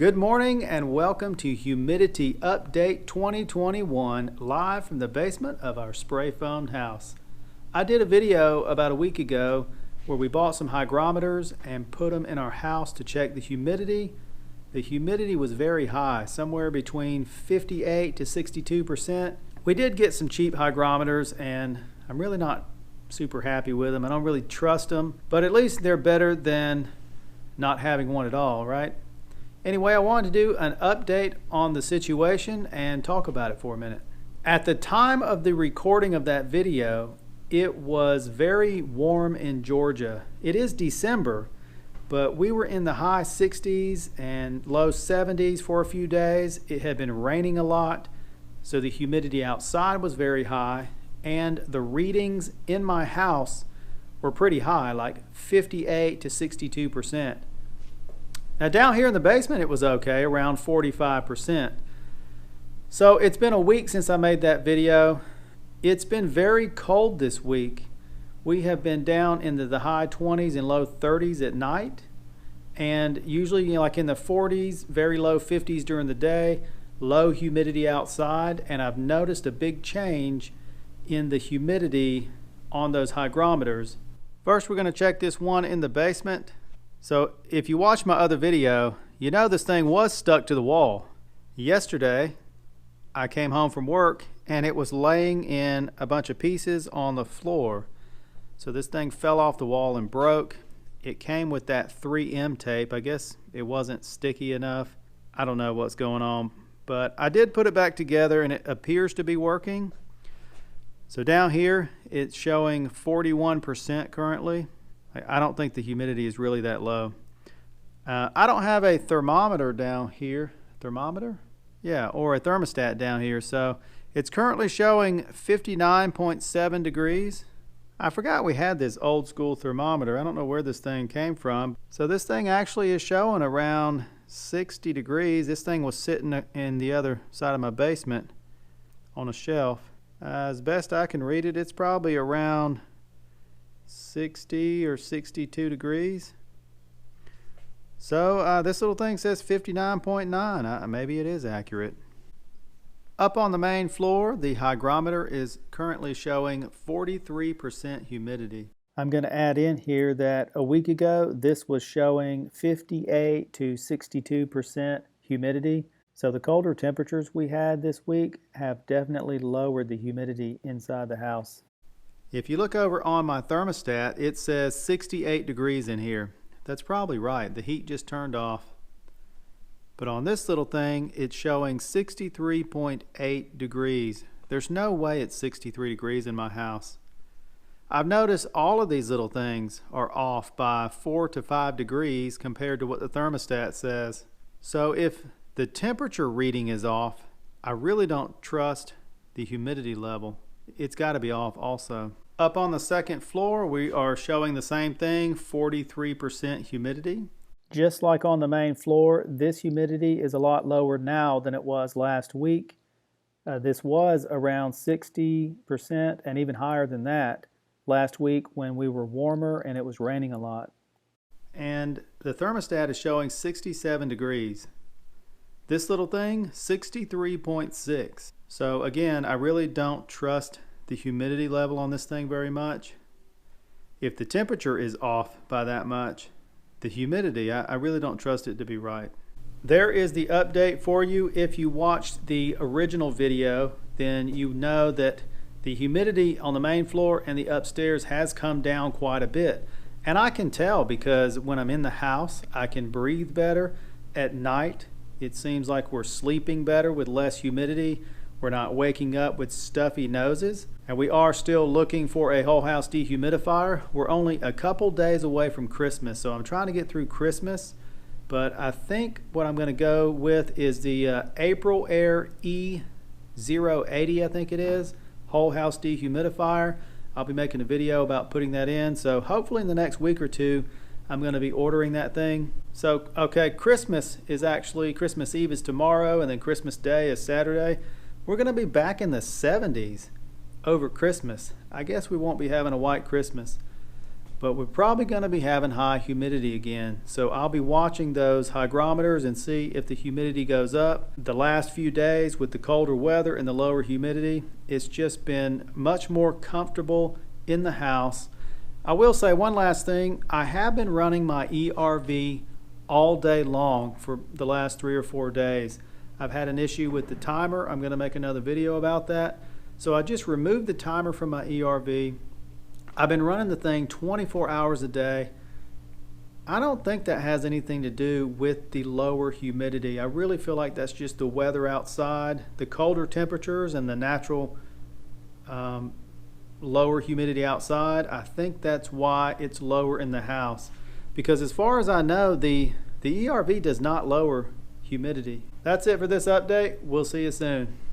Good morning and welcome to Humidity Update 2021 live from the basement of our spray foamed house. I did a video about a week ago where we bought some hygrometers and put them in our house to check the humidity. The humidity was very high, somewhere between 58 to 62%. We did get some cheap hygrometers and I'm really not super happy with them. I don't really trust them, but at least they're better than not having one at all, right? Anyway, I wanted to do an update on the situation and talk about it for a minute. At the time of the recording of that video, it was very warm in Georgia. It is December, but we were in the high 60s and low 70s for a few days. It had been raining a lot, so the humidity outside was very high, and the readings in my house were pretty high, like 58 to 62%. Now down here in the basement it was okay, around 45%. So it's been a week since I made that video. It's been very cold this week. We have been down into the high 20s and low 30s at night, and usually like in the 40s, very low 50s during the day, low humidity outside, and I've noticed a big change in the humidity on those hygrometers. First we're going to check this one in the basement. So if you watch my other video, you know this thing was stuck to the wall. Yesterday, I came home from work and it was laying in a bunch of pieces on the floor. So this thing fell off the wall and broke. It came with that 3M tape. I guess it wasn't sticky enough. I don't know what's going on, but I did put it back together and it appears to be working. So down here, it's showing 41% currently. I don't think the humidity is really that low. I don't have a thermometer down here. Thermometer? Yeah, or a thermostat down here. So it's currently showing 59.7 degrees. I forgot we had this old school thermometer. I don't know where this thing came from. So this thing actually is showing around 60 degrees. This thing was sitting in the other side of my basement on a shelf. As best I can read it, it's probably around 60 or 62 degrees. So this little thing says 59.9. Maybe it is accurate. Up on the main floor, the hygrometer is currently showing 43% humidity. I'm going to add in here that a week ago this was showing 58 to 62% humidity. So the colder temperatures we had this week have definitely lowered the humidity inside the house. If you look over on my thermostat, it says 68 degrees in here. That's probably right. The heat just turned off. But on this little thing, it's showing 63.8 degrees. There's no way it's 63 degrees in my house. I've noticed all of these little things are off by 4 to 5 degrees compared to what the thermostat says. So if the temperature reading is off, I really don't trust the humidity level. It's got to be off also. Up on the second floor, we are showing the same thing, 43% humidity. Just like on the main floor, this humidity is a lot lower now than it was last week. This was around 60% and even higher than that last week when we were warmer and it was raining a lot. And the thermostat is showing 67 degrees. This little thing, 63.6. So again, I really don't trust the humidity level on this thing very much. If the temperature is off by that much, the humidity, I really don't trust it to be right. There is the update for you. If you watched the original video, then you know that the humidity on the main floor and the upstairs has come down quite a bit. And I can tell because when I'm in the house, I can breathe better. At night, it seems like we're sleeping better with less humidity. We're not waking up with stuffy noses. And we are still looking for a whole house dehumidifier. We're only a couple days away from Christmas, so I'm trying to get through Christmas. But I think what I'm going to go with is the April Air E080, I think it is, whole house dehumidifier. I'll be making a video about putting that in. So hopefully in the next week or two, I'm going to be ordering that thing. So, okay, Christmas Eve is tomorrow, and then Christmas Day is Saturday. We're going to be back in the 70s over Christmas. I guess we won't be having a white Christmas. but we're probably going to be having high humidity again. So I'll be watching those hygrometers and see if the humidity goes up. The last few days with the colder weather and the lower humidity, it's just been much more comfortable in the house. I will say one last thing. I have been running my ERV all day long for the last 3 or 4 days. I've had an issue with the timer. I'm going to make another video about that. So I just removed the timer from my ERV. I've been running the thing 24 hours a day. I don't think that has anything to do with the lower humidity. I really feel like that's just the weather outside, the colder temperatures and the natural lower humidity outside. I think that's why it's lower in the house. Because as far as I know, the ERV does not lower humidity. That's it for this update. We'll see you soon.